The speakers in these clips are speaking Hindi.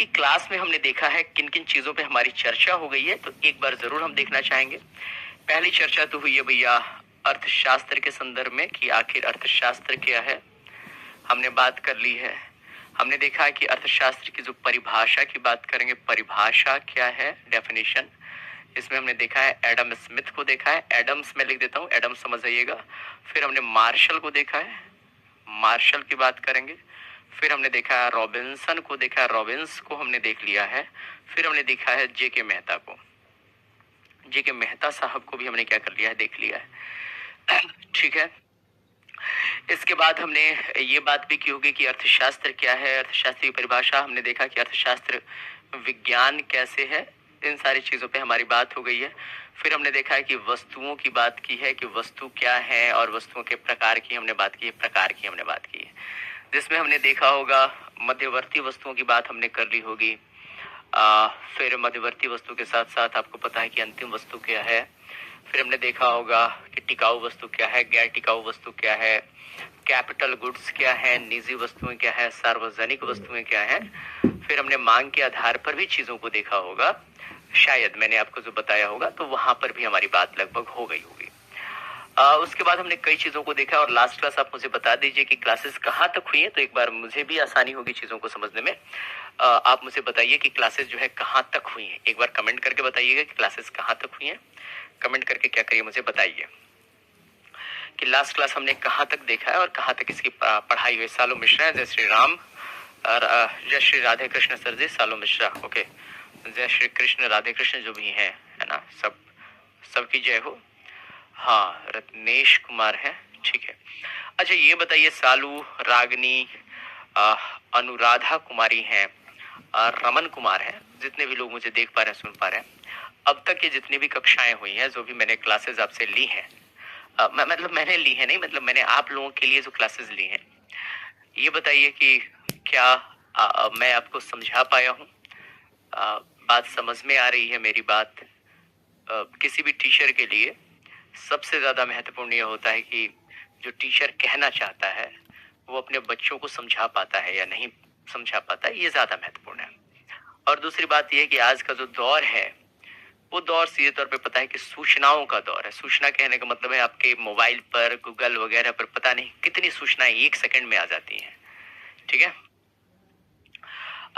की क्लास में हमने देखा है किन किन चीजों पे हमारी चर्चा हो गई है, तो एक बार जरूर हम देखना चाहेंगे। पहली चर्चा तो हुई है भैया अर्थशास्त्र के संदर्भ में कि आखिर अर्थशास्त्र क्या है, हमने बात कर ली है। हमने देखा है कि अर्थशास्त्र की जो परिभाषा की बात करेंगे, परिभाषा क्या है, डेफिनेशन, इसमें हमने देखा है एडम स्मिथ को देखा है, एडम्स में लिख देता हूँ, एडम समझ जाइएगा। फिर हमने मार्शल को देखा है, मार्शल की बात करेंगे। फिर हमने देखा है रॉबिन्सन को देखा है, रॉबिन्स को हमने देख लिया है। फिर हमने देखा है जेके मेहता को, जेके मेहता साहब को भी हमने क्या कर लिया है, देख लिया है। ठीक है। इसके बाद हमने ये बात भी की होगी कि अर्थशास्त्र क्या है, अर्थशास्त्र की परिभाषा, हमने देखा कि अर्थशास्त्र विज्ञान कैसे है, इन सारी चीजों पे हमारी बात हो गई है। फिर हमने देखा है कि वस्तुओं की बात की है कि वस्तु क्या है, और वस्तुओं के प्रकार की हमने बात की है, प्रकार की हमने बात की है, जिसमें हमने देखा होगा मध्यवर्ती वस्तुओं की बात हमने कर ली होगी। फिर मध्यवर्ती वस्तु के साथ साथ आपको पता है कि अंतिम वस्तु क्या है। फिर हमने देखा होगा कि टिकाऊ वस्तु क्या है, गैर टिकाऊ वस्तु क्या है, कैपिटल गुड्स क्या है, निजी वस्तुएं क्या है, सार्वजनिक वस्तुएं क्या है। फिर हमने मांग के आधार पर भी चीजों को देखा होगा, शायद मैंने आपको जो बताया होगा, तो वहां पर भी हमारी बात लगभग हो गई होगी। उसके बाद हमने कई चीजों को देखा, और लास्ट क्लास आप मुझे बता दीजिए कि क्लासेस कहाँ तक हुई है, तो एक बार मुझे भी आसानी होगी चीजों को समझने में। आप मुझे बताइए कि क्लासेस जो है कहाँ तक हुई है, एक बार कमेंट करके बताइएगा कि क्लासेस कहाँ तक हुई है। कमेंट करके क्या करिए, मुझे बताइए कि लास्ट क्लास हमने कहाँ तक देखा है और कहाँ तक इसकी पढ़ाई हुई। सालू मिश्रा, जय श्री राम, और जय श्री राधे कृष्ण सर जी, सालू मिश्रा, ओके, जय श्री कृष्ण राधे कृष्ण जो भी हैं, है ना, सबकी जय हो। हाँ, रत्नेश कुमार है, ठीक है। अच्छा ये बताइए, सालू, रागनी, अनुराधा कुमारी हैं, रमन कुमार हैं, जितने भी लोग मुझे देख पा रहे हैं, सुन पा रहे हैं, अब तक ये जितनी भी कक्षाएं हुई हैं, जो भी मैंने क्लासेस आपसे ली हैं, मतलब मैंने ली है नहीं, मतलब मैंने आप लोगों के लिए जो क्लासेस ली हैं, ये बताइए कि क्या मैं आपको समझा पाया हूँ, बात समझ में आ रही है मेरी बात। किसी भी टीचर के लिए सबसे ज्यादा महत्वपूर्ण यह होता है कि जो टीचर कहना चाहता है वो अपने बच्चों को समझा पाता है या नहीं समझा पाता है, ये ज्यादा महत्वपूर्ण है। और दूसरी बात यह है कि आज का जो दौर है वो दौर सीधे तौर पे पता है कि सूचनाओं का दौर है। सूचना कहने का मतलब है आपके मोबाइल पर, गूगल वगैरह पर पता नहीं कितनी सूचनाएं एक सेकंड में आ जाती हैं, ठीक है।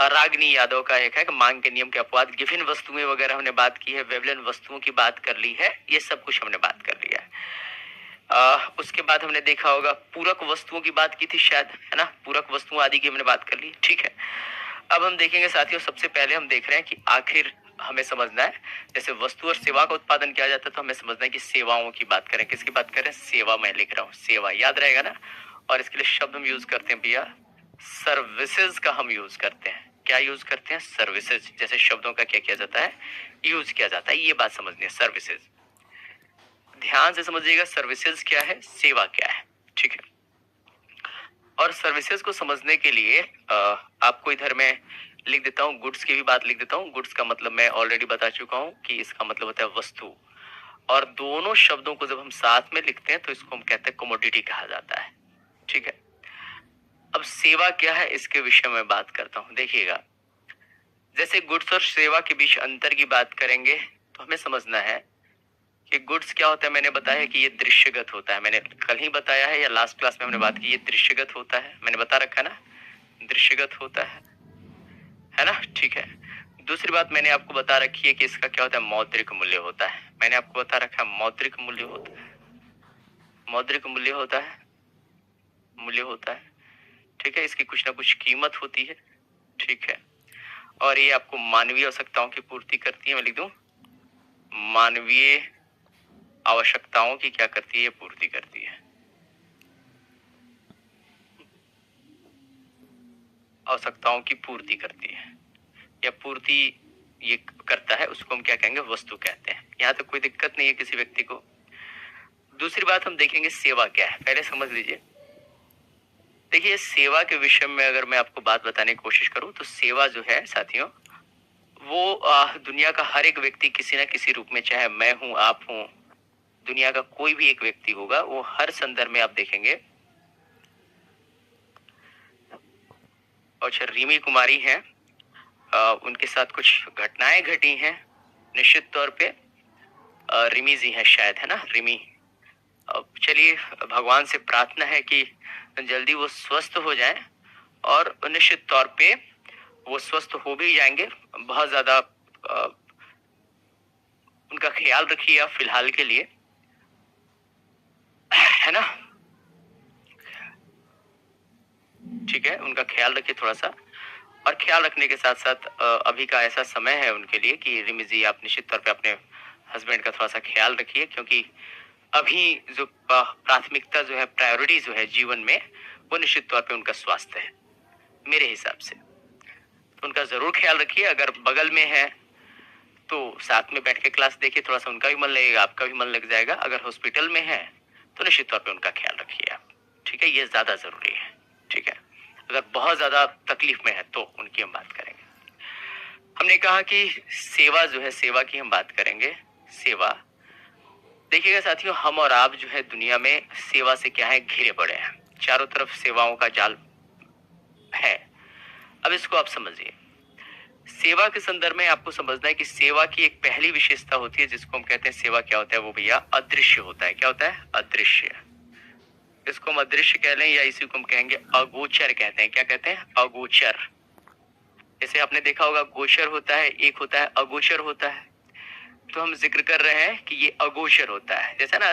रागनी यादव का एक है कि मांग के नियम के अपवाद, गिफिन वस्तुएं वगैरह हमने बात की है, वेवलन वस्तुओं की बात कर ली है, ये सब कुछ हमने बात कर लिया है। उसके बाद हमने देखा होगा पूरक वस्तुओं की बात की थी शायद, है ना, पूरक वस्तुओं आदि की हमने बात कर ली, ठीक है। अब हम देखेंगे साथियों, सबसे पहले हम देख रहे हैं कि आखिर हमें समझना है, जैसे वस्तु और सेवा का उत्पादन किया जाता है तो हमें समझना है कि सेवाओं की बात करें, किसकी बात करें, सेवा, मैं लिख रहा हूँ सेवा, याद रहेगा ना। और इसके लिए शब्द हम यूज करते हैं भैया, सर्विसेज का हम यूज करते हैं। क्या यूज करते हैं, सर्विसेज, जैसे शब्दों का क्या किया जाता है, यूज किया जाता है, ये बात समझनी है, सर्विसेज। ध्यान से समझिएगा, सर्विसेज क्या है, सेवा क्या है, ठीक है। और सर्विसेज को समझने के लिए आपको इधर मैं लिख देता हूँ, गुड्स की भी बात लिख देता हूँ। गुड्स का मतलब मैं ऑलरेडी बता चुका हूँ कि इसका मतलब होता है वस्तु, और दोनों शब्दों को जब हम साथ में लिखते हैं तो इसको हम कहते हैं कमोडिटी कहा जाता है, ठीक है। अब सेवा क्या है इसके विषय में बात करता हूँ, देखिएगा, जैसे गुड्स और सेवा के बीच अंतर की बात करेंगे तो हमें समझना है कि गुड्स क्या होता है। मैंने बताया कि ये दृश्यगत होता है, मैंने कल ही बताया है या लास्ट क्लास में हमने बात की, ये दृश्यगत होता है, मैंने बता रखा है ना, दृश्यगत होता है ना, ठीक है। दूसरी बात मैंने आपको बता रखी है कि इसका क्या होता है, मौद्रिक मूल्य होता है, मैंने आपको बता रखा है मौद्रिक मूल्य होता है, मौद्रिक मूल्य होता है, मूल्य होता है, ठीक है। इसकी कुछ ना कुछ कीमत होती है, ठीक है। और ये आपको मानवीय आवश्यकताओं की पूर्ति करती है, मैं लिख दूं, मानवीय आवश्यकताओं की क्या करती है, ये पूर्ति करती है, आवश्यकताओं की पूर्ति करती है, या पूर्ति ये करता है, उसको हम क्या कहेंगे, वस्तु कहते हैं। यहाँ तक कोई दिक्कत नहीं है किसी व्यक्ति को। दूसरी बात हम देखेंगे सेवा क्या है, पहले समझ लीजिए। देखिए, सेवा के विषय में अगर मैं आपको बात बताने की कोशिश करूं तो सेवा जो है साथियों, वो दुनिया का हर एक व्यक्ति किसी न किसी रूप में, चाहे मैं हूं, आप हूं, दुनिया का कोई भी एक व्यक्ति होगा, वो हर संदर्भ में आप देखेंगे। अच्छा, रीमी कुमारी हैं, उनके साथ कुछ घटनाएं घटी हैं निश्चित तौर पे। रिमी जी है शायद, है ना, रिमी। अब चलिए भगवान से प्रार्थना है कि जल्दी वो स्वस्थ हो जाएं और निश्चित तौर पे वो स्वस्थ हो भी जाएंगे। बहुत ज्यादा उनका ख्याल रखिए आप फिलहाल के लिए, है ना। ठीक है, उनका ख्याल रखिए थोड़ा सा। और ख्याल रखने के साथ साथ अभी का ऐसा समय है उनके लिए कि रिमी जी आप निश्चित तौर पे अपने हस्बैंड का थोड़ा सा ख्याल रखिए, क्योंकि अभी जो प्राथमिकता जो है, प्रायोरिटी जो है जीवन में, वो निश्चित तौर पे उनका स्वास्थ्य है मेरे हिसाब से। तो उनका जरूर ख्याल रखिए। अगर बगल में है तो साथ में बैठ के क्लास देखिए, थोड़ा सा उनका भी मन लगेगा, आपका भी मन लग जाएगा। अगर हॉस्पिटल में है तो निश्चित तौर पे उनका ख्याल रखिए आप, ठीक है, ये ज्यादा जरूरी है। ठीक है, अगर बहुत ज्यादा तकलीफ में है तो उनकी हम बात करेंगे। हमने कहा कि सेवा जो है, सेवा की हम बात करेंगे। सेवा, देखिएगा साथियों, हम और आप जो है दुनिया में सेवा से क्या है, घिरे पड़े हैं। चारों तरफ सेवाओं का जाल है। अब इसको आप समझिए। सेवा के संदर्भ में आपको समझना है कि सेवा की एक पहली विशेषता होती है जिसको हम कहते हैं सेवा। क्या होता है वो भैया? अदृश्य होता है। क्या होता है? अदृश्य। इसको हम अदृश्य कह लें या इसी को हम कहेंगे अगोचर कहते हैं। क्या कहते हैं? अगोचर। जैसे आपने देखा होगा गोचर होता है, एक होता है अगोचर होता है। तो हम जिक्र कर रहे हैं कि ये अगोचर होता है। जैसे ना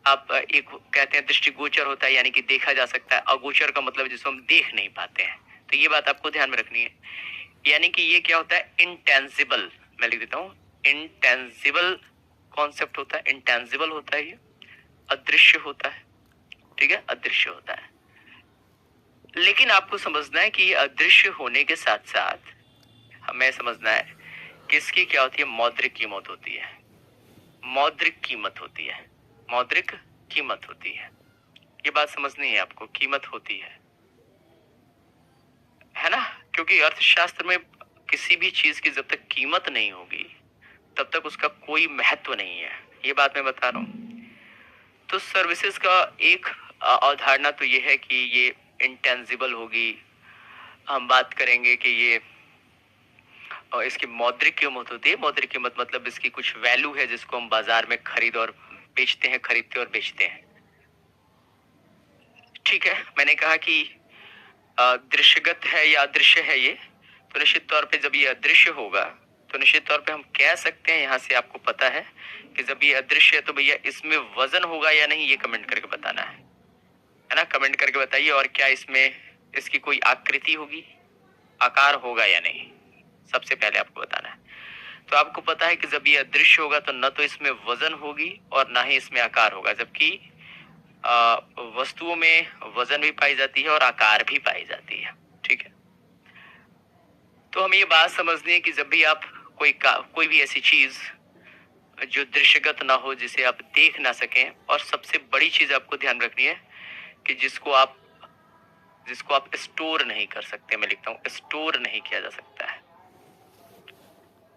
आप एक कहते हैं दृष्टिगोचर होता है, यानी कि देखा जा सकता है। अगोचर का मतलब जिसको हम देख नहीं पाते हैं। तो ये बात आपको ध्यान में रखनी है। यानी कि ये क्या होता है? इंटेंजिबल। मैं लिख देता हूँ, इंटेंजिबल कॉन्सेप्ट होता है, इंटेंजिबल होता है, ये अदृश्य होता है। ठीक है, अदृश्य होता है। लेकिन आपको समझना है कि ये अदृश्य होने के साथ साथ हमें समझना है कि इसकी क्या होती है? मौद्रिक कीमत होती है। मौद्रिक कीमत होती है। मौद्रिक कीमत होती है। ये बात समझनी है आपको, कीमत होती है ना। क्योंकि अर्थशास्त्र में किसी भी चीज की जब तक कीमत नहीं होगी तब तक उसका कोई महत्व नहीं है। ये बात मैं बता रहा हूं। तो सर्विसेज का एक अवधारणा तो ये है कि ये इंटेंजिबल होगी। हम बात करेंगे कि ये और इसकी मौद्रिक कीमत होती है। मौद्रिक कीमत मतलब इसकी कुछ वैल्यू है जिसको हम बाजार में खरीद और बेचते हैं, खरीदते और बेचते हैं। ठीक है, मैंने कहा कि दृश्यगत है या अदृश्य है ये। तो निश्चित तौर पे जब ये अदृश्य होगा तो निश्चित तौर पे हम कह सकते हैं, यहाँ से आपको पता है कि जब ये अदृश्य है तो भैया इसमें वजन होगा या नहीं, ये कमेंट करके बताना है ना। कमेंट करके बताइए। और क्या इसमें इसकी कोई आकृति होगी, आकार होगा या नहीं, सबसे पहले आपको बताना है। तो आपको पता है कि जब ये अदृश्य होगा तो न तो इसमें वजन होगी और ना ही इसमें आकार होगा। जबकि वस्तुओं में वजन भी पाई जाती है और आकार भी पाई जाती है। ठीक है, तो हमें ये बात समझनी है कि जब भी आप कोई भी ऐसी चीज जो दृश्यगत ना हो, जिसे आप देख ना सकें, और सबसे बड़ी चीज आपको ध्यान रखनी है कि जिसको आप स्टोर नहीं कर सकते। मैं लिखता हूं, स्टोर नहीं किया जा सकता है।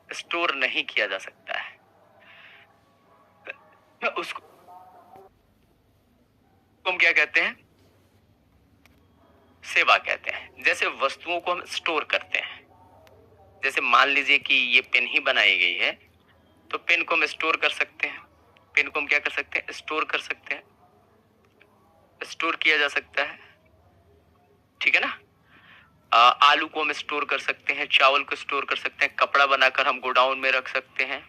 स्टोर नहीं किया जा सकता है उसको हम क्या कहते हैं? सेवा कहते हैं। जैसे वस्तुओं को हम स्टोर करते हैं, जैसे मान लीजिए कि ये पेन ही बनाई गई है तो पेन को हम स्टोर कर सकते हैं। पेन को हम क्या कर सकते हैं? स्टोर कर सकते हैं, स्टोर किया जा सकता है। ठीक है ना। आलू को हम स्टोर कर सकते हैं, चावल को स्टोर कर सकते हैं, कपड़ा बनाकर हम गोडाउन में रख सकते हैं,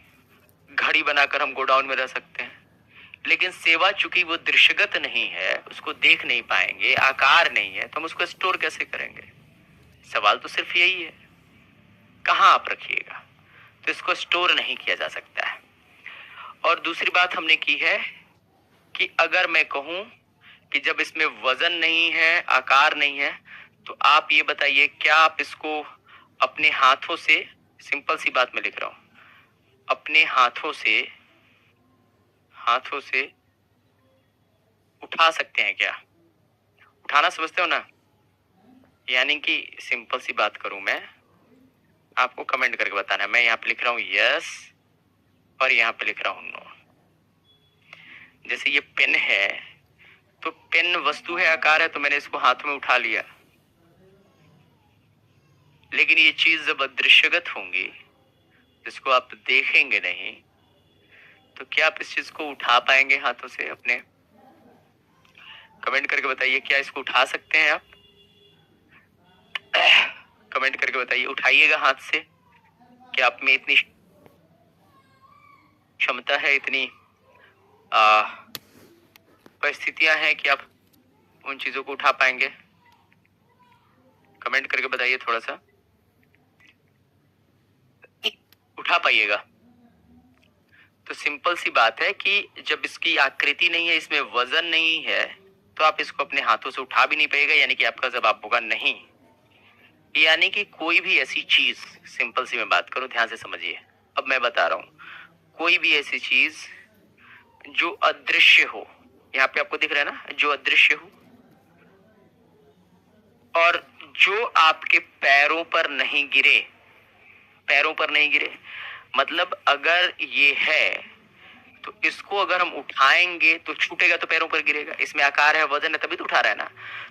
घड़ी बनाकर हम गोडाउन में रख सकते हैं। लेकिन सेवा चूंकि वो दृश्यगत नहीं है, उसको देख नहीं पाएंगे, आकार नहीं है, तो हम उसको स्टोर कैसे करेंगे? सवाल तो सिर्फ यही है, कहाँ आप रखिएगा। तो इसको स्टोर नहीं किया जा सकता है। और दूसरी बात हमने की है कि अगर मैं कहूं कि जब इसमें वजन नहीं है, आकार नहीं है, तो आप ये बताइए क्या आप इसको अपने हाथों से, सिंपल सी बात मैं लिख रहा हूं, अपने हाथों से उठा सकते हैं क्या? उठाना समझते हो ना। यानी कि सिंपल सी बात करूं मैं, आपको कमेंट करके बताना है। मैं यहाँ पे लिख रहा हूं यस और यहाँ पे लिख रहा हूं नो। जैसे ये पेन है तो पेन वस्तु है, आकार है, तो मैंने इसको हाथ में उठा लिया। लेकिन ये चीज जब अदृश्यगत होंगी, जिसको आप देखेंगे नहीं, तो क्या आप इस चीज को उठा पाएंगे हाथों से अपने? कमेंट करके बताइए, क्या इसको उठा सकते हैं आप? कमेंट करके बताइए, उठाइएगा हाथ से। क्या आप में इतनी क्षमता है, इतनी परिस्थितियां हैं कि आप उन चीजों को उठा पाएंगे? कमेंट करके बताइए थोड़ा सा। उठा पाइएगा? तो सिंपल सी बात है कि जब इसकी आकृति नहीं है, इसमें वजन नहीं है, तो आप इसको अपने हाथों से उठा भी नहीं पाएगा, यानी कि आपका जवाब होगा नहीं। यानी कि कोई भी ऐसी चीज, सिंपल सी मैं बात करूं, ध्यान से समझिए, अब मैं बता रहा हूं, कोई भी ऐसी चीज जो अदृश्य हो, यहाँ पे आपको दिख रहा है ना, जो अदृश्य हो और जो आपके पैरों पर नहीं गिरे, पैरों पर नहीं गिरे, मतलब अगर ये है तो इसको अगर हम उठाएंगे तो छूटेगा, तो पैरों पर गिरेगा। इसमें आकार है, वजन है, तभी तो उठा रहा है ना।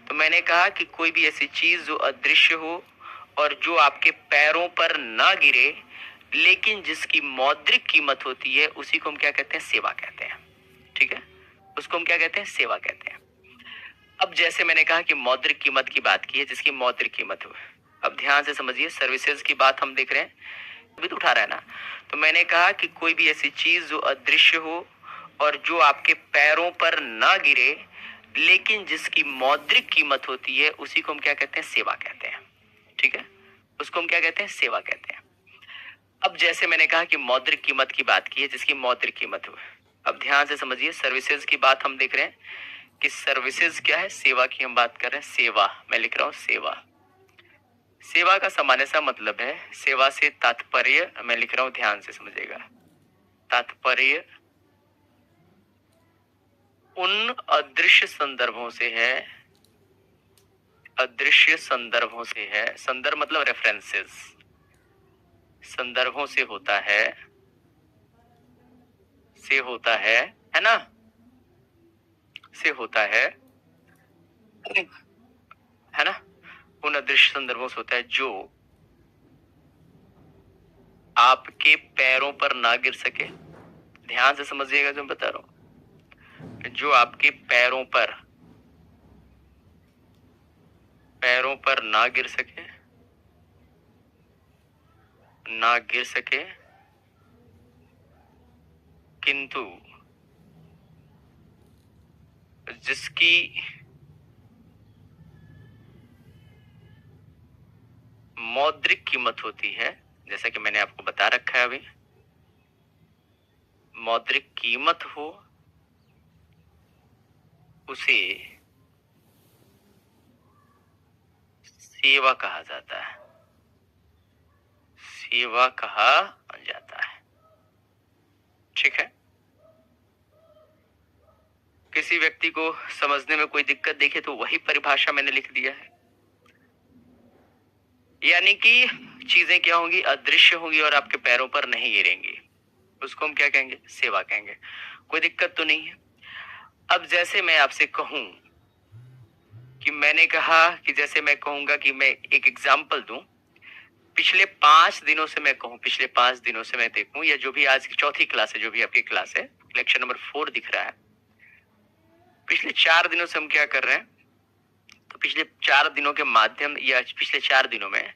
तो मैंने कहा कि कोई भी ऐसी चीज जो अदृश्य हो और जो आपके पैरों पर ना गिरे, लेकिन जिसकी मौद्रिक कीमत होती है, उसी को हम क्या कहते हैं? सेवा कहते हैं। ठीक है, उसको हम क्या कहते हैं? सेवा कहते हैं। अब जैसे मैंने कहा कि मौद्रिक कीमत की बात की है, जिसकी मौद्रिक कीमत हो, अब ध्यान से समझिए, सर्विसेज की बात हम देख रहे हैं, भी तो उठा रहा है ना। तो मैंने कहा कि कोई भी ऐसी चीज जो अदृश्य हो और जो आपके पैरों पर ना गिरे, लेकिन जिसकी मौद्रिक कीमत होती है, उसी को हम क्या कहते हैं? सेवा कहते हैं। ठीक है, उसको हम क्या कहते हैं? सेवा कहते हैं। अब जैसे मैंने कहा कि मौद्रिक कीमत की बात की है, जिसकी मौद्रिक कीमत हो, अब ध्यान से समझिए, सर्विसेज की बात हम देख रहे हैं कि सर्विसेज क्या है? सेवा की हम बात कर रहे हैं। सेवा, मैं लिख रहा हूं सेवा। सेवा का सामान्य सा मतलब है, सेवा से तात्पर्य, मैं लिख रहा हूं, ध्यान से समझिएगा, तात्पर्य उन अदृश्य संदर्भों से है, अदृश्य संदर्भों से है, संदर्भ मतलब रेफरेंसेस, संदर्भों से होता है, से होता है ना, से होता है ना, उन अदृश्य संदर्भों से होता है जो आपके पैरों पर ना गिर सके। ध्यान से समझिएगा जो मैं बता रहा हूं, जो आपके पैरों पर ना गिर सके, ना गिर सके, किंतु जिसकी मौद्रिक कीमत होती है, जैसा कि मैंने आपको बता रखा है अभी, मौद्रिक कीमत हो, उसे सेवा कहा जाता है, सेवा कहा जाता है। ठीक है, किसी व्यक्ति को समझने में कोई दिक्कत देखे तो वही परिभाषा मैंने लिख दिया है। यानी कि चीजें क्या होंगी? अदृश्य होंगी और आपके पैरों पर नहीं गिरेंगी, उसको हम क्या कहेंगे? सेवा कहेंगे। कोई दिक्कत तो नहीं है। अब जैसे मैं आपसे कहूं कि मैंने कहा कि जैसे मैं कहूंगा कि मैं एक एग्जाम्पल दूं, पिछले 5 दिनों से मैं कहूं, पिछले 5 दिनों से मैं देखूं, या जो भी आज की चौथी क्लास है, जो भी आपकी क्लास है, लेक्चर नंबर 4 दिख रहा है, पिछले 4 दिनों से हम क्या कर रहे हैं? तो पिछले 4 दिनों के माध्यम, या पिछले 4 दिनों में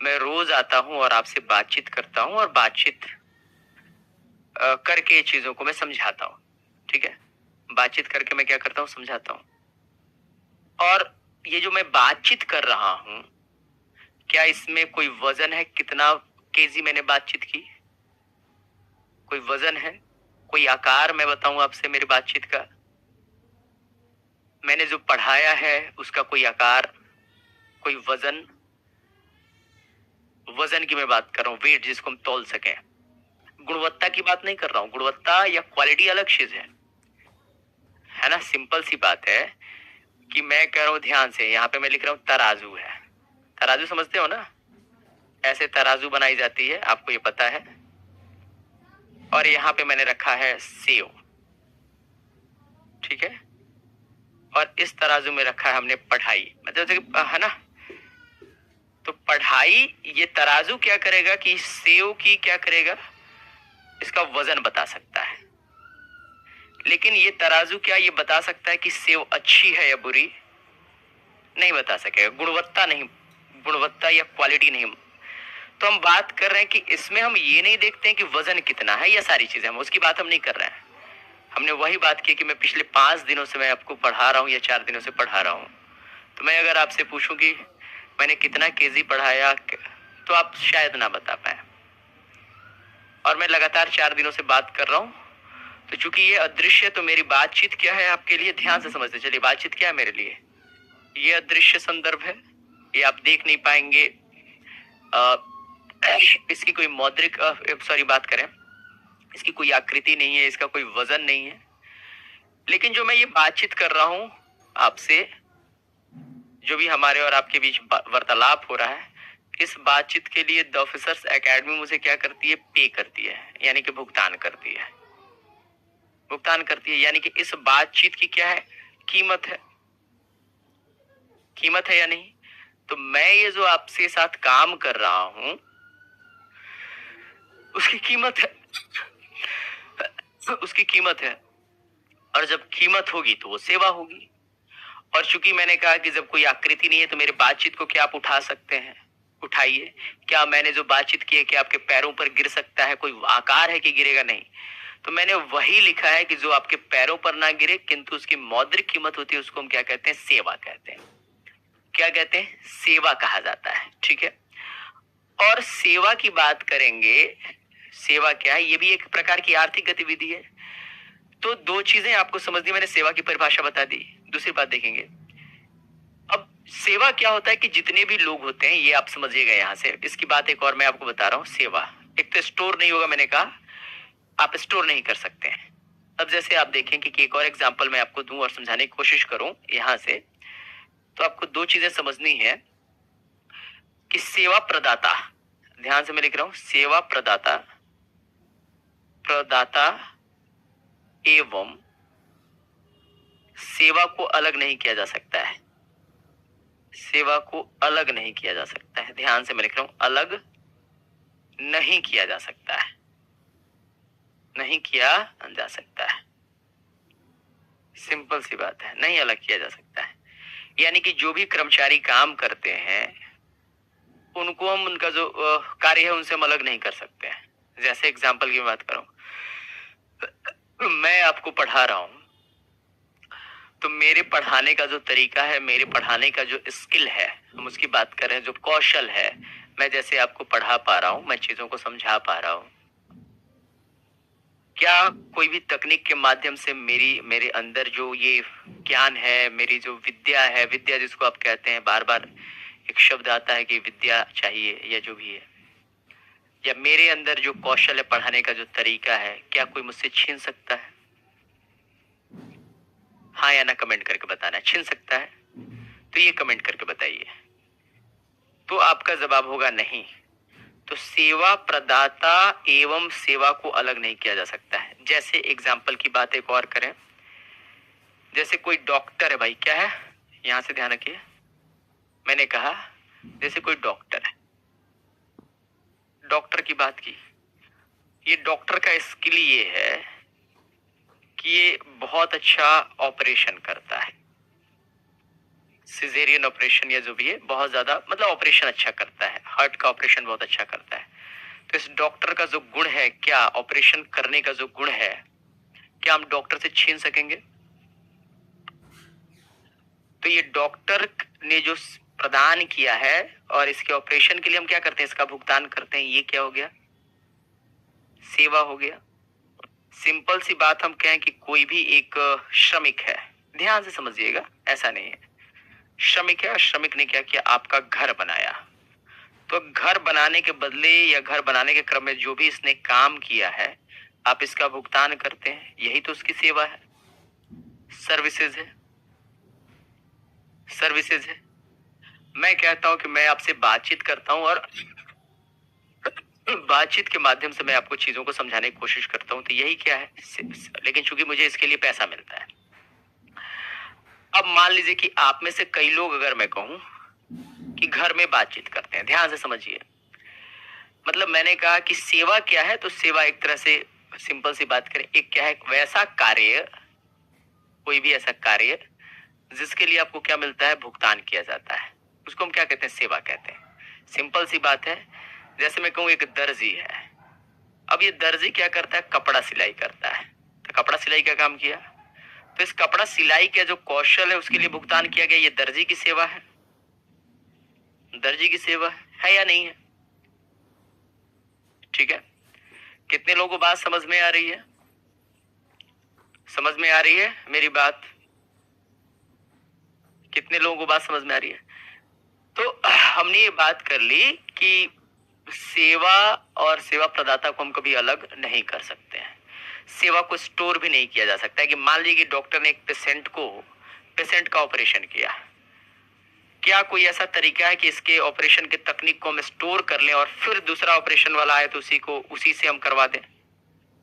मैं रोज आता हूं और आपसे बातचीत करता हूं, और बातचीत करके चीजों को मैं समझाता हूं। ठीक है, बातचीत करके मैं क्या करता हूं? समझाता हूं। और ये जो मैं बातचीत कर रहा हूं, क्या इसमें कोई वजन है? कितना केजी मैंने बातचीत की? कोई वजन है? कोई आकार मैं बताऊं आपसे मेरी बातचीत का? मैंने जो पढ़ाया है उसका कोई आकार, कोई वजन? वजन की मैं बात कर रहा हूं, वेट, जिसको हम तौल सकें। गुणवत्ता की बात नहीं कर रहा हूं। गुणवत्ता या क्वालिटी अलग चीज है ना। सिंपल सी बात है कि मैं कह रहा हूं, ध्यान से, यहाँ पे मैं लिख रहा हूं तराजू है। तराजू समझते हो ना? ऐसे तराजू बनाई जाती है, आपको ये पता है। और यहाँ पे मैंने रखा है सेव। ठीक है, और इस तराजू में रखा है हमने पढ़ाई, मतलब है ना, तो पढ़ाई, ये तराजू क्या करेगा कि सेव की क्या करेगा, इसका वजन बता सकता है। लेकिन ये तराजू क्या ये बता सकता है कि सेव अच्छी है या बुरी? नहीं बता सकेगा। गुणवत्ता नहीं, गुणवत्ता या क्वालिटी नहीं। तो हम बात कर रहे हैं कि इसमें हम ये नहीं देखते हैं कि वजन कितना है या सारी चीजें, हम उसकी बात हम नहीं कर रहे हैं। हमने वही बात की कि मैं पिछले 5 दिनों से मैं आपको पढ़ा रहा हूँ या 4 दिनों से पढ़ा रहा हूँ। तो मैं अगर आपसे पूछूं कि मैंने कितना केजी पढ़ाया, तो आप शायद ना बता पाए। और मैं लगातार 4 दिनों से बात कर रहा हूँ, तो चूंकि ये अदृश्य, तो मेरी बातचीत क्या है आपके लिए, ध्यान से समझते चलिए। बातचीत क्या है मेरे लिए? ये अदृश्य संदर्भ है, ये आप देख नहीं पाएंगे। इसकी कोई मौद्रिक सॉरी बात करें, इसकी कोई आकृति नहीं है, इसका कोई वजन नहीं है। लेकिन जो मैं ये बातचीत कर रहा हूं आपसे, जो भी हमारे और आपके बीच वार्तालाप हो रहा है, इस बातचीत के लिए द ऑफिसर्स एकेडमी मुझे क्या करती है, पे करती है, यानी कि भुगतान करती है। भुगतान करती है यानी कि इस बातचीत की क्या है, कीमत है। कीमत है या नहीं? तो मैं ये जो आपसे साथ काम कर रहा हूं, उसकी कीमत है। उसकी कीमत है। और जब कीमत होगी तो वो सेवा होगी। और चूंकि मैंने कहा कि जब कोई आकृति नहीं है, तो मेरे बातचीत को क्या आप उठा सकते हैं? उठाइए। क्या मैंने जो बातचीत की है कि आपके पैरों पर गिर सकता है? कोई आकार है कि गिरेगा? नहीं। तो मैंने वही लिखा है कि जो आपके पैरों पर ना गिरे, किंतु उसकी मौद्रिक कीमत होती है, उसको हम क्या कहते हैं, सेवा कहते हैं। क्या कहते हैं? सेवा कहा जाता है। ठीक है। और सेवा की बात करेंगे, सेवा क्या है? ये भी एक प्रकार की आर्थिक गतिविधि है। तो 2 चीजें आपको समझनी, मैंने सेवा की परिभाषा बता दी। दूसरी बात देखेंगे, अब सेवा क्या होता है कि जितने भी लोग होते हैं, ये आप समझिएगा यहां से। इसकी बात एक और मैं आपको बता रहा हूं। सेवा एक तो स्टोर नहीं होगा, मैंने कहा आप स्टोर नहीं कर सकते हैं। अब जैसे आप देखेंगे कि एक और एग्जांपल मैं आपको दूं और समझाने की कोशिश करूं यहां से, तो आपको 2 चीजें समझनी है कि सेवा प्रदाता, ध्यान से मैं लिख रहा हूं, सेवा प्रदाता, प्रदाता एवं सेवा को अलग नहीं किया जा सकता है। सेवा को अलग नहीं किया जा सकता है। ध्यान से मैं लिख रहा हूं, अलग नहीं किया जा सकता है। नहीं किया जा सकता है। सिंपल सी बात है, नहीं अलग किया जा सकता है। यानी कि जो भी कर्मचारी काम करते हैं, उनको हम, उनका जो कार्य है, उनसे हम अलग नहीं कर सकते हैं। जैसे एग्जाम्पल की बात करूं, मैं आपको पढ़ा रहा हूं, तो मेरे पढ़ाने का जो तरीका है, मेरे पढ़ाने का जो स्किल है, हम उसकी बात कर रहे हैं, जो कौशल है, मैं जैसे आपको पढ़ा पा रहा हूं, मैं चीजों को समझा पा रहा हूं, क्या कोई भी तकनीक के माध्यम से मेरे अंदर जो ये ज्ञान है, मेरी जो विद्या है, विद्या जिसको आप कहते हैं, बार बार एक शब्द आता है कि विद्या चाहिए या जो भी है, या मेरे अंदर जो कौशल है, पढ़ाने का जो तरीका है, क्या कोई मुझसे छीन सकता है? हाँ या ना कमेंट करके बताना है। छीन सकता है? तो ये कमेंट करके बताइए। तो आपका जवाब होगा नहीं। तो सेवा प्रदाता एवं सेवा को अलग नहीं किया जा सकता है। जैसे एग्जाम्पल की बात एक और करें, जैसे कोई डॉक्टर है भाई, क्या है, यहां से ध्यान रखिए, मैंने कहा जैसे कोई डॉक्टर है, डॉक्टर की बात की, ये डॉक्टर का स्किल ये है कि ये बहुत अच्छा ऑपरेशन करता है, सिजेरियन ऑपरेशन या जो भी है, बहुत ज्यादा, मतलब ऑपरेशन अच्छा करता है, हार्ट का ऑपरेशन बहुत अच्छा करता है। तो इस डॉक्टर का जो गुण है, क्या ऑपरेशन करने का जो गुण है, क्या हम डॉक्टर से छीन सकेंगे? तो ये डॉक्टर ने जो प्रदान किया है, और इसके ऑपरेशन के लिए हम क्या करते हैं, इसका भुगतान करते हैं, ये क्या हो गया, सेवा हो गया। सिंपल सी बात हम कहें कि कोई भी एक श्रमिक है, ध्यान से समझिएगा, ऐसा नहीं है, श्रमिक है, और श्रमिक ने क्या किया, आपका घर बनाया। तो घर बनाने के बदले या घर बनाने के क्रम में जो भी इसने काम किया है, आप इसका भुगतान करते हैं, यही तो उसकी सेवा है, सर्विसेज है, सर्विसेज है। मैं कहता हूं कि मैं आपसे बातचीत करता हूं, और बातचीत के माध्यम से मैं आपको चीजों को समझाने की कोशिश करता हूं, तो यही क्या है, लेकिन चूंकि मुझे इसके लिए पैसा मिलता है। अब मान लीजिए कि आप में से कई लोग, अगर मैं कहूं कि घर में बातचीत करते हैं। ध्यान से समझिए, मतलब मैंने कहा कि सेवा क्या है, तो सेवा एक तरह से सिंपल सी बात करें, एक क्या है, एक वैसा कार्य, कोई भी ऐसा कार्य जिसके लिए आपको क्या मिलता है, भुगतान किया जाता है, उसको हम क्या कहते हैं, सेवा कहते हैं। सिंपल सी बात है, जैसे मैं कहूँ एक दर्जी है, अब ये दर्जी क्या करता है, कपड़ा सिलाई करता है, तो कपड़ा सिलाई का काम किया, तो इस कपड़ा सिलाई का जो कौशल है उसके लिए भुगतान किया गया, ये दर्जी की सेवा है। दर्जी की सेवा है या नहीं है? ठीक है, कितने लोगों को बात समझ में आ रही है? समझ में आ रही है मेरी बात? कितने लोगों को बात समझ में आ रही है? तो हमने ये बात कर ली कि सेवा और सेवा प्रदाता को हम कभी अलग नहीं कर सकते हैं। सेवा को स्टोर भी नहीं किया जा सकता है कि मान लीजिए कि डॉक्टर ने एक पेशेंट का ऑपरेशन किया, क्या कोई ऐसा तरीका है कि इसके ऑपरेशन के तकनीक को हम स्टोर कर लें और फिर दूसरा ऑपरेशन वाला आए तो उसी से हम करवा दें?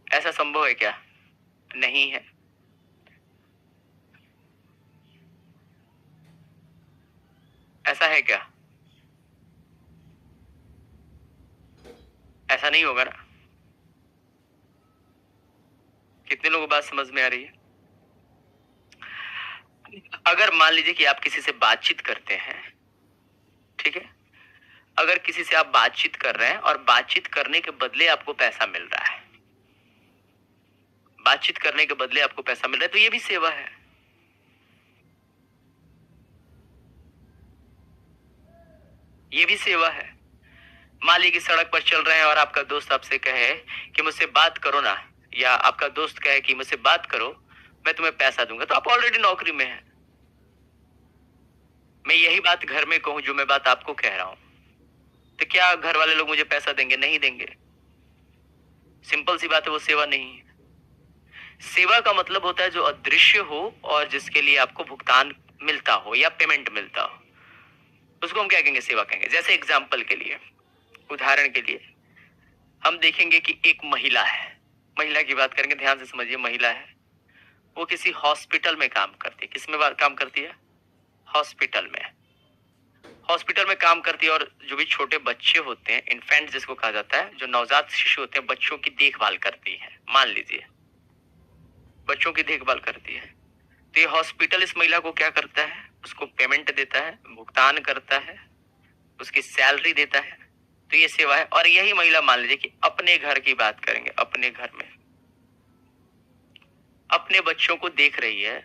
ऐसा संभव है क्या? नहीं है। ऐसा है क्या? ऐसा नहीं होगा ना? कितने लोगों को बात समझ में आ रही है? अगर मान लीजिए कि आप किसी से बातचीत करते हैं, ठीक है, अगर किसी से आप बातचीत कर रहे हैं और बातचीत करने के बदले आपको पैसा मिल रहा है, बातचीत करने के बदले आपको पैसा मिल रहा है, तो ये भी सेवा है। ये भी सेवा है। मान लीजिए कि सड़क पर चल रहे हैं और आपका दोस्त आपसे कहे कि मुझसे बात करो ना, या आपका दोस्त कहे कि मुझसे बात करो, मैं तुम्हें पैसा दूंगा, तो आप ऑलरेडी नौकरी में हैं। मैं यही बात घर में कहूं जो मैं बात आपको कह रहा हूं, तो क्या घर वाले लोग मुझे पैसा देंगे? नहीं देंगे। सिंपल सी बात है, वो सेवा नहीं है। सेवा का मतलब होता है जो अदृश्य हो और जिसके लिए आपको भुगतान मिलता हो या पेमेंट मिलता हो, उसको हम क्या कहेंगे, सेवा कहेंगे। जैसे एग्जाम्पल के लिए, उदाहरण के लिए हम देखेंगे कि एक महिला है, महिला की बात करेंगे, ध्यान से समझिए, महिला है, वो किसी हॉस्पिटल में काम करती है। किस में काम करती है? हॉस्पिटल में। हॉस्पिटल में काम करती है, और जो भी छोटे बच्चे होते हैं, इन्फेंट जिसको कहा जाता है, जो नवजात शिशु होते हैं, बच्चों की देखभाल करती है। मान लीजिए बच्चों की देखभाल करती है, तो ये हॉस्पिटल इस महिला को क्या करता है, उसको पेमेंट देता है, भुगतान करता है, उसकी सैलरी देता है, तो ये सेवा है। और यही महिला मान लीजिए कि अपने घर की बात करेंगे, अपने घर में अपने बच्चों को देख रही है,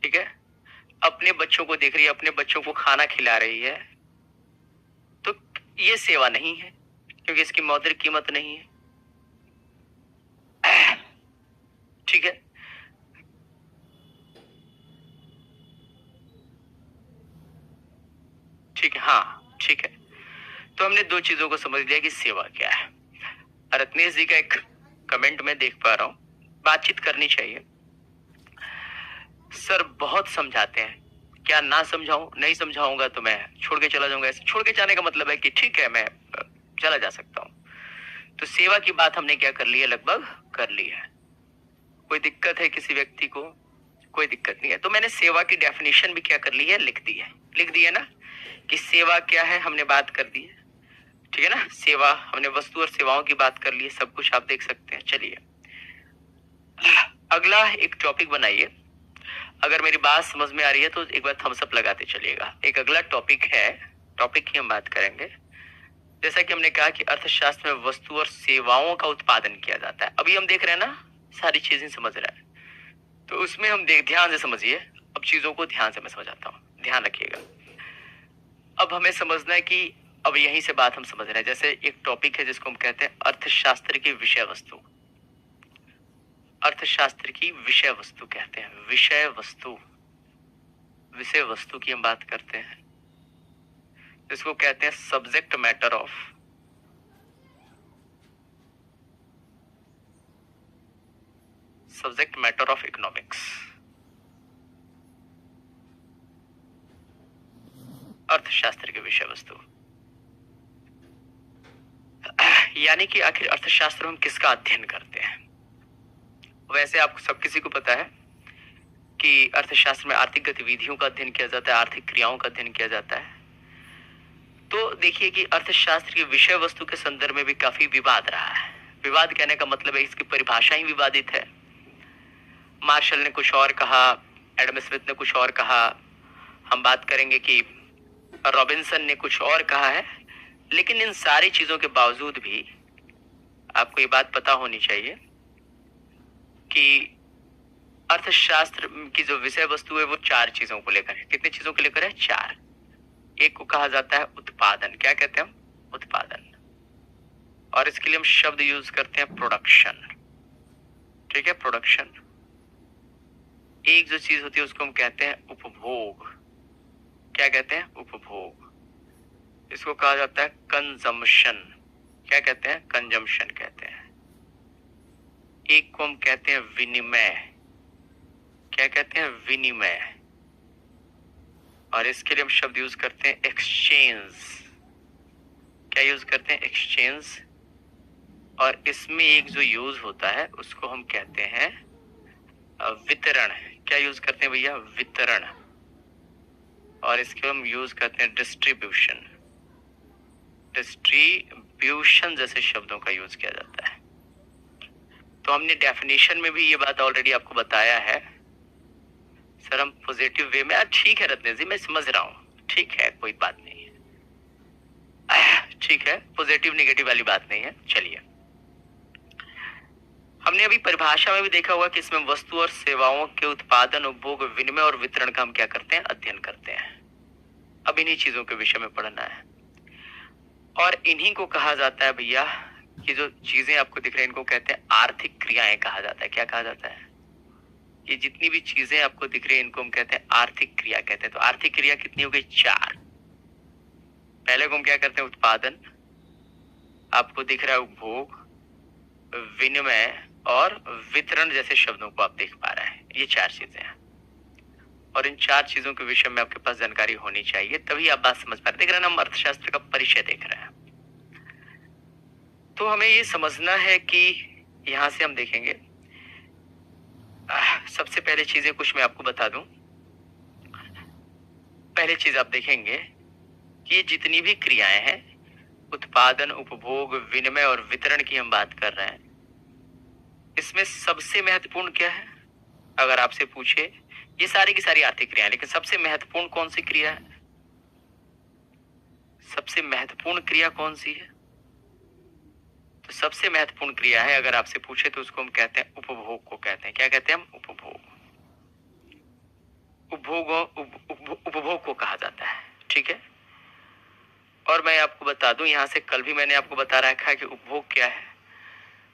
ठीक है, अपने बच्चों को देख रही है, अपने बच्चों को खाना खिला रही है, तो ये सेवा नहीं है, क्योंकि इसकी मौद्रिक कीमत नहीं है। ठीक है, ठीक है, हाँ ठीक है। तो हमने दो चीजों को समझ लिया कि सेवा क्या है। रत्नेश जी का एक कमेंट में देख पा रहा हूं, बातचीत करनी चाहिए। सर बहुत समझाते हैं, क्या ना समझाऊं? नहीं समझाऊंगा तो मैं छोड़ के चला जाऊंगा। ऐसे छोड़ के जाने का मतलब है कि ठीक है, मैं चला जा सकता हूं। तो सेवा की बात हमने क्या कर ली है, लगभग कर ली है। कोई दिक्कत है किसी व्यक्ति को? कोई दिक्कत नहीं है। तो मैंने सेवा की डेफिनेशन भी क्या कर ली है, लिख दी है। लिख दी है ना कि सेवा क्या है, हमने बात कर दी है। ठीक है ना, सेवा, हमने वस्तु और सेवाओं की बात कर ली है, सब कुछ आप देख सकते हैं। चलिए अगला एक टॉपिक बनाइए। अगर मेरी बात समझ में आ रही है तो एक बार थम्स अप लगाते चलिएगा। एक अगला टॉपिक है, टॉपिक की हम बात करेंगे। जैसा कि हमने कहा कि अर्थशास्त्र में वस्तु और सेवाओं का उत्पादन किया जाता है। अभी हम देख रहे हैं ना, सारी चीजें समझ रहे हैं, तो उसमें हम ध्यान से समझिए। अब चीजों को ध्यान से मैं समझाता हूँ, ध्यान रखिएगा। अब हमें समझना है कि अब यहीं से बात हम समझ रहे हैं। जैसे एक टॉपिक है जिसको हम कहते हैं अर्थशास्त्र की विषय वस्तु। अर्थशास्त्र की विषय वस्तु कहते हैं, विषय वस्तु, विषय वस्तु की हम बात करते हैं, जिसको कहते हैं subject matter of, subject matter of economics. अर्थशास्त्र की विषय वस्तु यानी कि आखिर अर्थशास्त्र में हम किसका अध्ययन करते हैं। वैसे आप सब किसी को पता है कि अर्थशास्त्र में आर्थिक गतिविधियों का अध्ययन किया जाता है, आर्थिक क्रियाओं का अध्ययन किया जाता है। तो देखिए कि अर्थशास्त्र की विषय वस्तु के संदर्भ में भी काफी विवाद रहा है। विवाद कहने का मतलब है इसकी परिभाषा ही विवादित है। मार्शल ने कुछ और कहा, एडम स्मिथ ने कुछ और कहा, हम बात करेंगे कि रॉबिन्सन ने कुछ और कहा है। लेकिन इन सारी चीजों के बावजूद भी आपको ये बात पता होनी चाहिए कि अर्थशास्त्र की जो विषय वस्तु है वो 4 चीजों को लेकर है। कितनी चीजों को लेकर है? 4। एक को कहा जाता है उत्पादन। क्या कहते हैं हम? उत्पादन। और इसके लिए हम शब्द यूज करते हैं प्रोडक्शन। ठीक है, प्रोडक्शन। एक जो चीज होती है उसको हम कहते हैं उपभोग। क्या कहते हैं? उपभोग। इसको कहा जाता है कंजम्पशन। क्या कहते हैं? कंजम्पशन कहते हैं। एक को हम कहते हैं विनिमय। क्या कहते हैं? विनिमय। और इसके लिए हम शब्द यूज करते हैं एक्सचेंज। क्या यूज करते हैं? एक्सचेंज। और इसमें एक जो यूज होता है उसको हम कहते हैं वितरण। क्या यूज करते हैं भैया? वितरण। और इसके हम यूज करते हैं डिस्ट्रीब्यूशन। डिस्ट्रीब्यूशन जैसे शब्दों का यूज किया जाता है। तो हमने डेफिनेशन में भी ये बात ऑलरेडी आपको बताया है। सर हम पॉजिटिव वे में, ठीक है रत्नेश जी, मैं समझ रहा हूं, ठीक है, कोई बात नहीं है, ठीक है, पॉजिटिव नेगेटिव वाली बात नहीं है। चलिए, हमने अभी परिभाषा में भी देखा होगा कि इसमें वस्तु और सेवाओं के उत्पादन, उपभोग, विनिमय और वितरण का हम क्या करते हैं? अध्ययन करते हैं। अब इन्हीं चीजों के विषय में पढ़ना है। और इन्हीं को कहा जाता है भैया कि जो चीजें आपको दिख रही हैं इनको कहते हैं आर्थिक क्रियाएं कहा जाता है। क्या कहा जाता है? ये जितनी भी चीजें आपको दिख रही है इनको हम कहते हैं आर्थिक क्रिया कहते हैं। तो आर्थिक क्रिया कितनी हो गई? 4। पहले को हम क्या करते हैं? उत्पादन। आपको दिख रहा है उपभोग, विनिमय और वितरण जैसे शब्दों को आप देख पा रहे हैं। ये 4 चीजें हैं और इन 4 चीजों के विषय में आपके पास जानकारी होनी चाहिए, तभी आप बात समझ पा रहे। देख रहे हैं ना, हम अर्थशास्त्र का परिचय देख रहे हैं। तो हमें ये समझना है कि यहां से हम देखेंगे, सबसे पहले चीजें कुछ मैं आपको बता दूं। पहले चीज आप देखेंगे कि ये जितनी भी क्रियाएं हैं, उत्पादन, उपभोग, विनिमय और वितरण की हम बात कर रहे हैं, इसमें सबसे महत्वपूर्ण क्या है? अगर आपसे पूछे, ये सारी की सारी आर्थिक क्रियाएं, लेकिन सबसे महत्वपूर्ण कौन सी क्रिया है? सबसे महत्वपूर्ण क्रिया कौन सी है? तो सबसे महत्वपूर्ण क्रिया है, अगर आपसे पूछे तो उसको हम कहते हैं उपभोग को कहते हैं। क्या कहते हैं हम? उपभोग। उपभोग को कहा जाता है। ठीक है, और मैं आपको बता दूं, यहां से कल भी मैंने आपको बता रखा है कि उपभोग क्या है।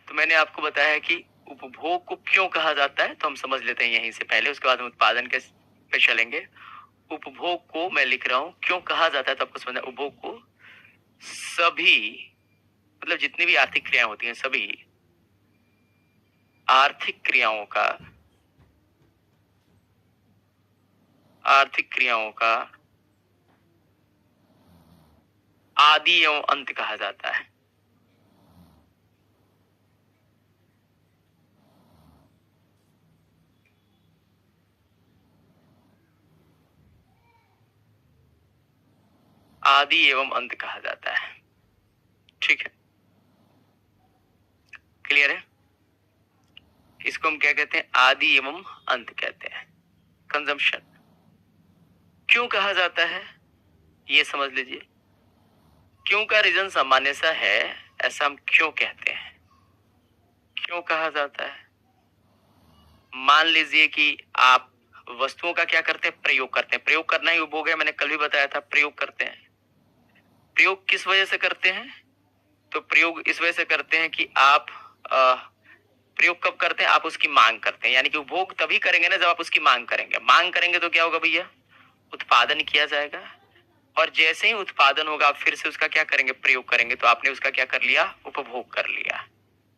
तो मैंने आपको बताया है कि उपभोग को क्यों कहा जाता है, तो हम समझ लेते हैं यहीं से पहले, उसके बाद हम उत्पादन के पे चलेंगे। उपभोग को मैं लिख रहा हूं क्यों कहा जाता है, तो आपको समझना। उपभोग को सभी, मतलब जितनी भी आर्थिक क्रियाएं होती हैं, सभी आर्थिक क्रियाओं का आदि एवं अंत कहा जाता है। आदि एवं अंत कहा जाता है। ठीक है, क्लियर है? इसको हम क्या कहते हैं? आदि एवं अंत कहते हैं। कंजम्पशन क्यों कहा जाता है, ये समझ लीजिए। क्यों का रीजन सामान्य सा है, ऐसा हम क्यों कहते हैं, क्यों कहा जाता है? मान लीजिए कि आप वस्तुओं का क्या करते हैं? प्रयोग करते हैं। प्रयोग करना ही उपभोग है, मैंने कल भी बताया था। प्रयोग करते हैं। प्रयोग किस वजह से करते हैं? तो प्रयोग इस वजह से करते हैं कि आप प्रयोग कब करते हैं? आप उसकी मांग करते हैं। यानी कि उपभोग तभी करेंगे ना जब आप उसकी मांग करेंगे। मांग करेंगे तो क्या होगा भैया? उत्पादन किया जाएगा, और जैसे ही उत्पादन होगा आप फिर से उसका क्या करेंगे? प्रयोग करेंगे। तो आपने उसका क्या कर लिया? उपभोग कर लिया।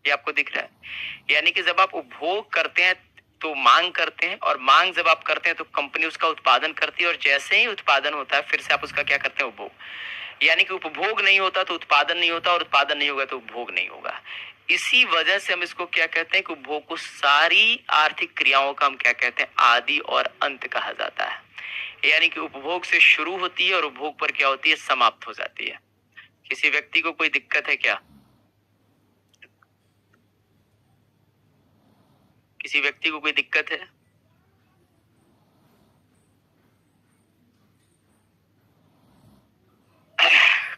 ये आपको दिख रहा है। यानी कि जब आप उपभोग करते हैं, तो मांग करते हैं, और मांग जब आप करते हैं तो कंपनी उसका उत्पादन करती है, और जैसे ही उत्पादन होता है फिर से आप उसका क्या करते हैं, उपभोग। यानी कि उपभोग नहीं होता तो उत्पादन नहीं होता, और उत्पादन नहीं होगा तो उपभोग नहीं होगा। इसी वजह से हम इसको क्या कहते हैं कि उपभोग को सारी आर्थिक क्रियाओं का हम क्या कहते हैं, आदि और अंत कहा जाता है। यानी कि उपभोग से शुरू होती है और उपभोग पर क्या होती है, समाप्त हो जाती है। किसी व्यक्ति को कोई दिक्कत है क्या? किसी व्यक्ति को कोई दिक्कत है?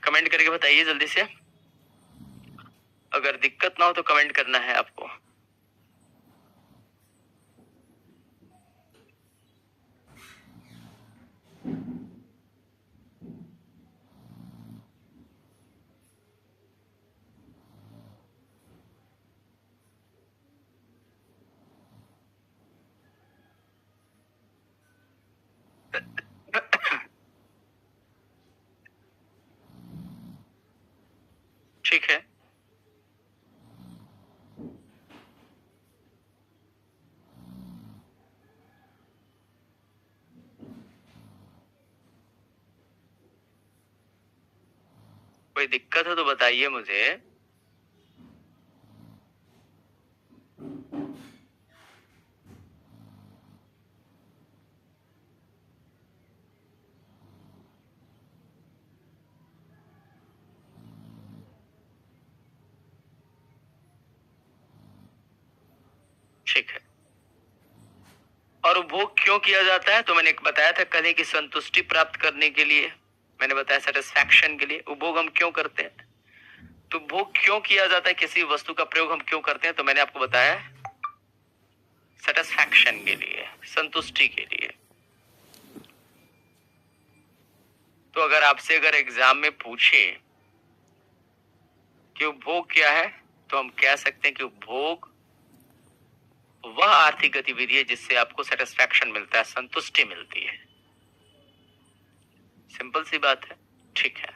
कमेंट करके बताइए जल्दी से। अगर दिक्कत ना हो तो कमेंट करना है आपको। ठीक है, कोई दिक्कत हो तो बताइए मुझे। ठीक है, और उपभोग क्यों किया जाता है? तो मैंने एक बताया था कल ही कि संतुष्टि प्राप्त करने के लिए, मैंने बताया सेटिस्फैक्शन के लिए उपभोग हम क्यों करते हैं। तो भोग क्यों किया जाता है, किसी वस्तु का प्रयोग हम क्यों करते हैं, तो मैंने आपको बताया सेटिस्फैक्शन के लिए, संतुष्टि के लिए। तो अगर आपसे अगर एग्जाम में पूछे कि उपभोग क्या है, तो हम कह सकते हैं कि उपभोग वह आर्थिक गतिविधि है जिससे आपको सेटिस्फैक्शन मिलता है, संतुष्टि मिलती है। सिंपल सी बात है। ठीक है,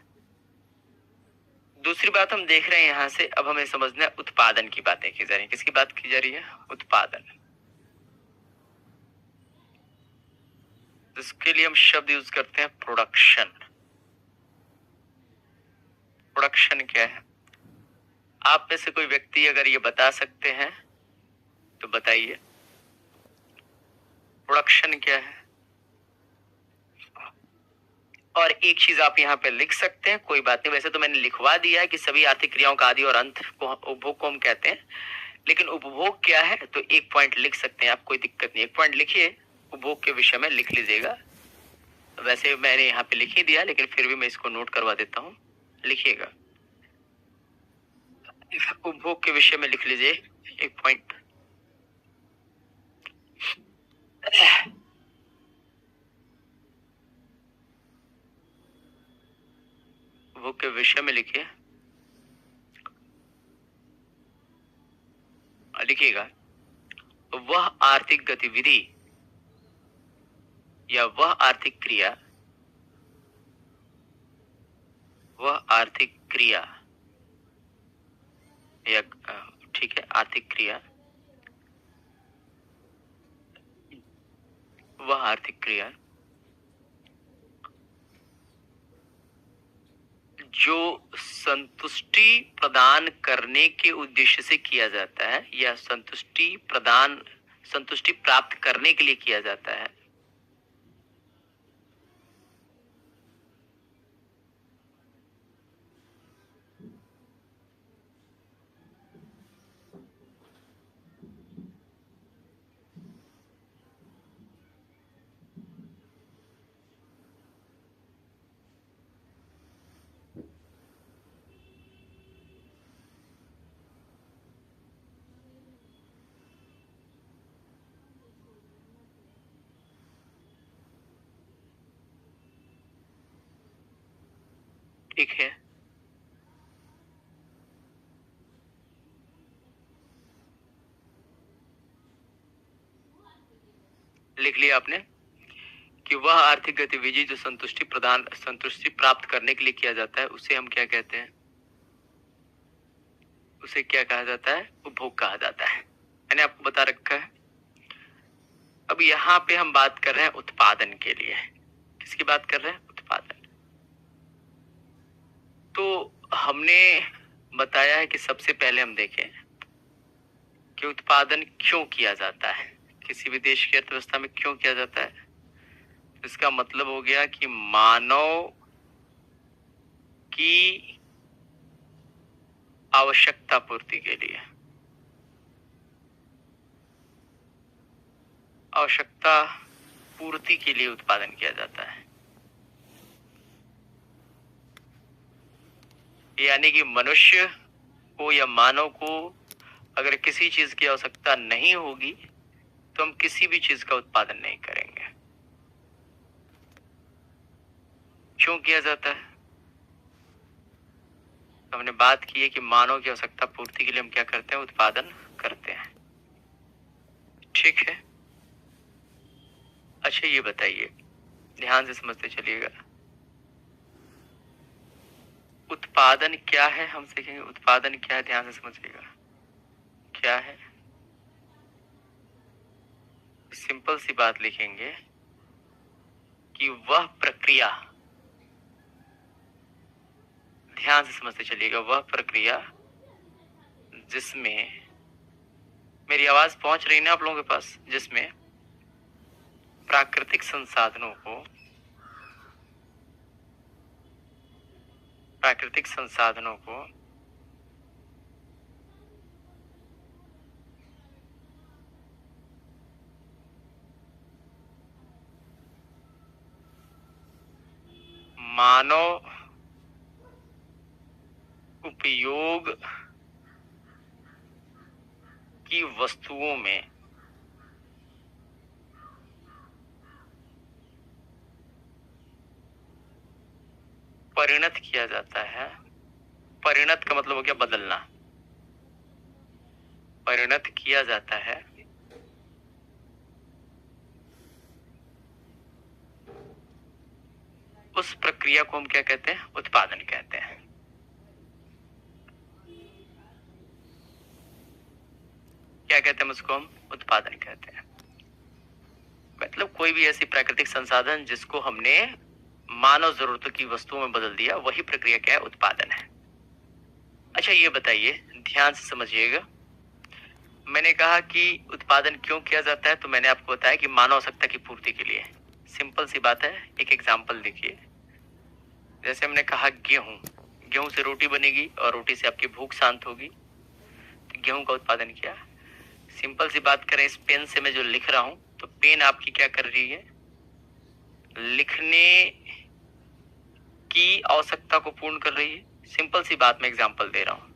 दूसरी बात हम देख रहे हैं यहां से, अब हमें समझना है उत्पादन की बातें की जा रही है। किसकी बात की जा रही है? उत्पादन। इसके लिए हम शब्द यूज करते हैं प्रोडक्शन। प्रोडक्शन क्या है? आप में से कोई व्यक्ति अगर ये बता सकते हैं तो बताइए, प्रोडक्शन क्या है? और एक चीज आप यहाँ पे लिख सकते हैं, कोई बात नहीं, वैसे तो मैंने लिखवा दिया है कि सभी आर्थिक क्रियाओं का आदि और अंत को उपभोग को हम कहते हैं, लेकिन उपभोग क्या है तो एक पॉइंट लिख सकते हैं आप, कोई दिक्कत नहीं, एक पॉइंट लिखिए उपभोग के विषय में, लिख लीजिएगा। वैसे मैंने यहाँ पे लिख ही दिया, लेकिन फिर भी मैं इसको नोट करवा देता हूँ, लिखिएगा। उपभोग के विषय में लिख लीजिए एक पॉइंट। उपभोग के विषय में लिखिए, लिखिएगा वह आर्थिक गतिविधि या वह आर्थिक क्रिया, वह आर्थिक क्रिया या ठीक है, आर्थिक क्रिया, वह आर्थिक क्रिया जो संतुष्टि प्रदान करने के उद्देश्य से किया जाता है, या संतुष्टि प्राप्त करने के लिए किया जाता है। ठीक है, लिख लिया आपने कि वह आर्थिक गतिविधि जो संतुष्टि प्राप्त करने के लिए किया जाता है, उसे हम क्या कहते हैं, उसे क्या कहा जाता है, उपभोग कहा जाता है। मैंने आपको बता रखा है। अब यहाँ पे हम बात कर रहे हैं उत्पादन के लिए। किसकी बात कर रहे हैं? उत्पादन। तो हमने बताया है कि सबसे पहले हम देखें कि उत्पादन क्यों किया जाता है, किसी भी देश की अर्थव्यवस्था में क्यों किया जाता है। इसका मतलब हो गया कि मानव की आवश्यकता पूर्ति के लिए, आवश्यकता पूर्ति के लिए उत्पादन किया जाता है। यानी कि मनुष्य को या मानव को अगर किसी चीज की आवश्यकता नहीं होगी तो हम किसी भी चीज का उत्पादन नहीं करेंगे। क्यों किया जाता है? हमने बात की है कि मानव की आवश्यकता पूर्ति के लिए हम क्या करते हैं? उत्पादन करते हैं। ठीक है। अच्छा ये बताइए, ध्यान से समझते चलिएगा, उत्पादन क्या है? हम सीखेंगे उत्पादन क्या है, ध्यान से समझिएगा। क्या है? सिंपल सी बात लिखेंगे कि वह प्रक्रिया, ध्यान से समझते चलिएगा, वह प्रक्रिया जिसमें, मेरी आवाज पहुंच रही है ना आप लोगों के पास, जिसमें प्राकृतिक संसाधनों को मानव उपयोग की वस्तुओं में परिणत किया जाता है। परिणत का मतलब हो गया बदलना। परिणत किया जाता है उस प्रक्रिया को हम क्या कहते हैं? उत्पादन कहते हैं। क्या कहते हैं उसको? हम उत्पादन कहते हैं। मतलब कोई भी ऐसी प्राकृतिक संसाधन जिसको हमने मानव जरूरतों की वस्तुओं में बदल दिया, वही प्रक्रिया क्या है? उत्पादन है। अच्छा ये बताइए, ध्यान से समझिएगा, मैंने कहा कि उत्पादन क्यों किया जाता है, तो मैंने आपको बताया कि मानव आवश्यकता की पूर्ति के लिए। सिंपल सी बात है, एक एग्जांपल देखिए। जैसे हमने कहा गेहूं, गेहूं से रोटी बनेगी और रोटी से आपकी भूख शांत होगी, तो गेहूं का उत्पादन किया। सिंपल सी बात करें, इस पेन से मैं जो लिख रहा हूं, तो पेन आपकी क्या कर रही है? लिखने की आवश्यकता को पूर्ण कर रही है। सिंपल सी बात, मैं एग्जांपल दे रहा हूं,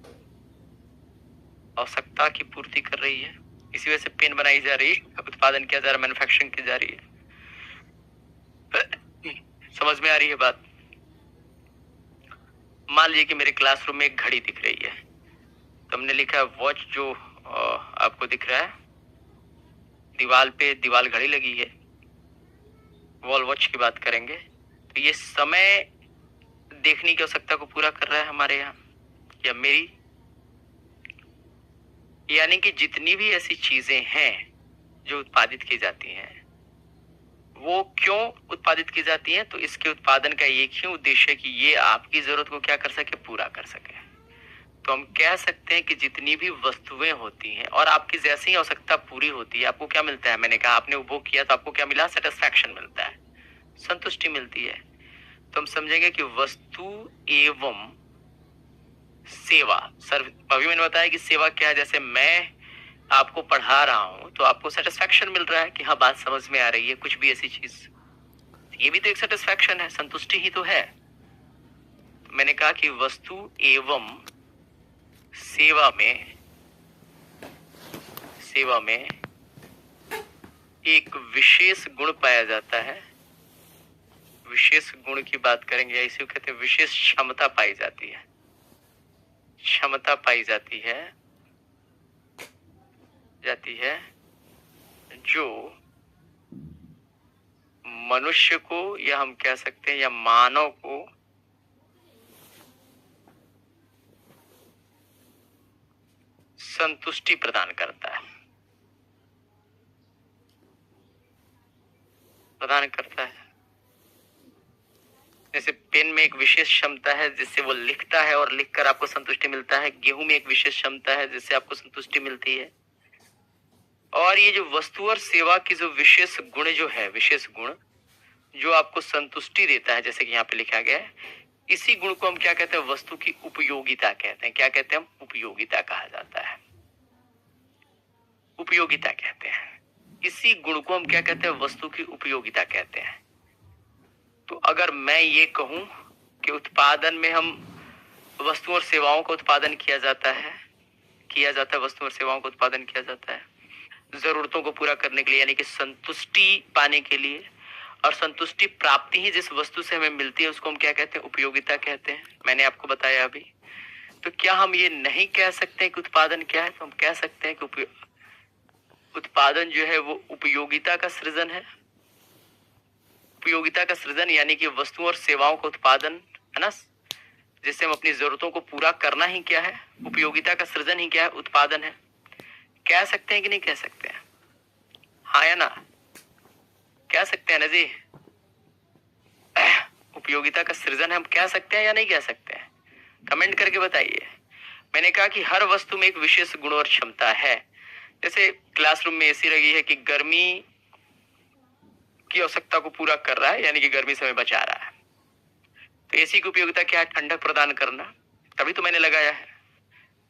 आवश्यकता की पूर्ति कर रही है, इसी वजह से पेन बनाई जा रही है, उत्पादन किया जा रहा है, मैन्युफैक्चरिंग की जा रही है। समझ में आ रही है बात? मान लीजिए कि मेरे क्लासरूम में एक घड़ी दिख रही है, तो हमने लिखा है वॉच, जो आपको दिख रहा है दीवार पे, दीवार घड़ी लगी है, वॉल वॉच की बात करेंगे, तो ये समय देखने की आवश्यकता को पूरा कर रहा है हमारे यहाँ या मेरी। यानी कि जितनी भी ऐसी चीजें हैं जो उत्पादित की जाती हैं, वो क्यों उत्पादित की जाती हैं? तो इसके उत्पादन का एक ही उद्देश्य है कि ये आपकी जरूरत को क्या कर सके? पूरा कर सके। तो हम कह सकते हैं कि जितनी भी वस्तुएं होती हैं और आपकी जैसी ही आवश्यकता पूरी होती है, आपको क्या मिलता है? मैंने कहा आपने उपभोग किया तो आपको क्या मिला? सेटिस्फैक्शन मिलता है, संतुष्टि मिलती है। तो हम समझेंगे कि वस्तु एवं सेवा, सर्व, अभी मैंने बताया कि सेवा क्या है। जैसे मैं आपको पढ़ा रहा हूं तो आपको सेटिस्फैक्शन मिल रहा है कि हाँ बात समझ में आ रही है, कुछ भी ऐसी चीज, ये भी तो एक सेटिस्फैक्शन है, संतुष्टि ही तो है। तो मैंने कहा कि वस्तु एवं सेवा में एक विशेष गुण पाया जाता है। विशेष गुण की बात करेंगे, या इसे कहते हैं विशेष क्षमता पाई जाती है। क्षमता पाई जाती है जो मनुष्य को, या हम कह सकते हैं या मानव को संतुष्टि प्रदान करता है। प्रदान करता है। जैसे पेन में एक विशेष क्षमता है जिससे वो लिखता है और लिखकर आपको संतुष्टि मिलता है। गेहूं में एक विशेष क्षमता है जिससे आपको संतुष्टि मिलती है। और ये जो वस्तु और सेवा की जो विशेष गुण जो है, विशेष गुण जो आपको संतुष्टि देता है, जैसे कि यहाँ पे लिखा गया है, इसी गुण को हम क्या कहते हैं? वस्तु की उपयोगिता कहते हैं। क्या कहते हैं हम? उपयोगिता कहा जाता है। उपयोगिता कहते हैं। इसी गुण को हम क्या कहते हैं? वस्तु की उपयोगिता कहते हैं। तो अगर मैं ये कहूं कि उत्पादन में हम वस्तु और सेवाओं का उत्पादन किया जाता है, वस्तु और सेवाओं का उत्पादन किया जाता है जरूरतों को पूरा करने के लिए, यानी कि संतुष्टि पाने के लिए। और संतुष्टि प्राप्ति ही जिस वस्तु से हमें मिलती है उसको हम क्या कहते हैं? उपयोगिता कहते हैं। मैंने आपको बताया अभी। तो क्या हम ये नहीं कह सकते कि उत्पादन क्या है? तो हम कह सकते हैं कि उत्पादन जो है वो उपयोगिता का सृजन है। उपयोगिता का सृजन यानी कि वस्तु और सेवाओं का उत्पादन है ना, जिससे हम अपनी जरूरतों को पूरा करना ही क्या है? उपयोगिता का सृजन ही क्या है? उत्पादन है। कह सकते हैं कि नहीं कह सकते हैं? हाँ या ना? कह सकते हैं ना जी? उपयोगिता का सृजन हम कह सकते हैं या नहीं कह सकते हैं? कमेंट करके बताइए। मैंने कहा कि हर वस्तु में एक विशेष गुण और क्षमता है। जैसे क्लासरूम में एसी लगी है कि गर्मी की आवश्यकता को पूरा कर रहा है, यानी कि गर्मी से हमें बचा रहा है। तो एसी की उपयोगिता क्या है? ठंडक प्रदान करना। तभी तो मैंने लगाया है,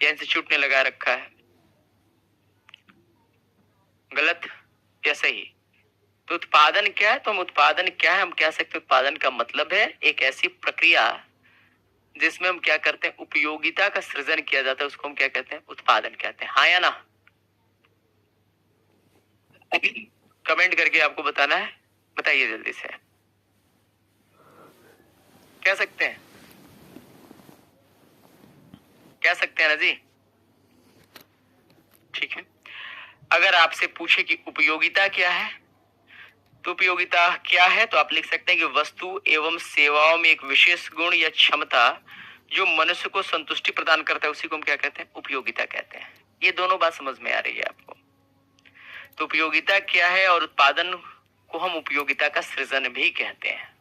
या इंस्टीट्यूट ने लगा रखा है। गलत या सही? तो उत्पादन क्या है? तो हम उत्पादन क्या है हम कह सकते हैं? उत्पादन का मतलब है एक ऐसी प्रक्रिया जिसमें हम क्या करते हैं? उपयोगिता का सृजन किया जाता है, उसको हम क्या कहते हैं? उत्पादन कहते हैं। हाँ या ना? कमेंट करके आपको बताना है, बताइए जल्दी से। कह सकते हैं? कह सकते हैं ना जी? ठीक है। अगर आपसे पूछे कि उपयोगिता क्या है, तो उपयोगिता क्या है तो आप लिख सकते हैं कि वस्तु एवं सेवाओं में एक विशेष गुण या क्षमता जो मनुष्य को संतुष्टि प्रदान करता है, उसी को हम क्या कहते हैं? उपयोगिता कहते हैं। ये दोनों बात समझ में आ रही है आपको? तो उपयोगिता क्या है और उत्पादन को हम उपयोगिता का सृजन भी कहते हैं।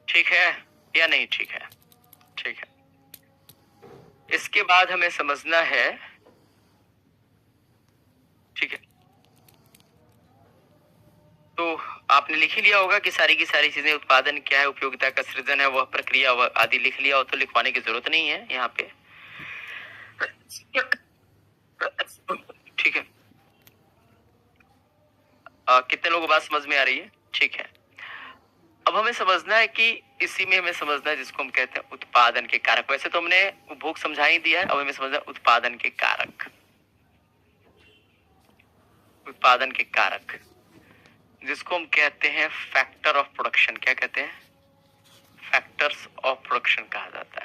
ठीक है या नहीं? ठीक है, ठीक है। इसके बाद हमें समझना है, ठीक है, तो आपने लिख ही लिया होगा कि सारी की सारी चीजें, उत्पादन क्या है, उपयोगिता का सृजन है, वह प्रक्रिया, वह आदि लिख लिया हो तो लिखवाने की जरूरत नहीं है यहाँ पे। ठीक है। कितने लोगों को बात समझ में आ रही है? ठीक है। अब हमें समझना है कि इसी में हमें समझना है जिसको हम कहते हैं उत्पादन के कारक। वैसे तो हमने उपभोग समझा ही दिया है, अब हमें समझना है उत्पादन के कारक। उत्पादन के कारक जिसको हम कहते हैं फैक्टर ऑफ प्रोडक्शन। क्या कहते हैं? फैक्टर्स ऑफ प्रोडक्शन कहा जाता है।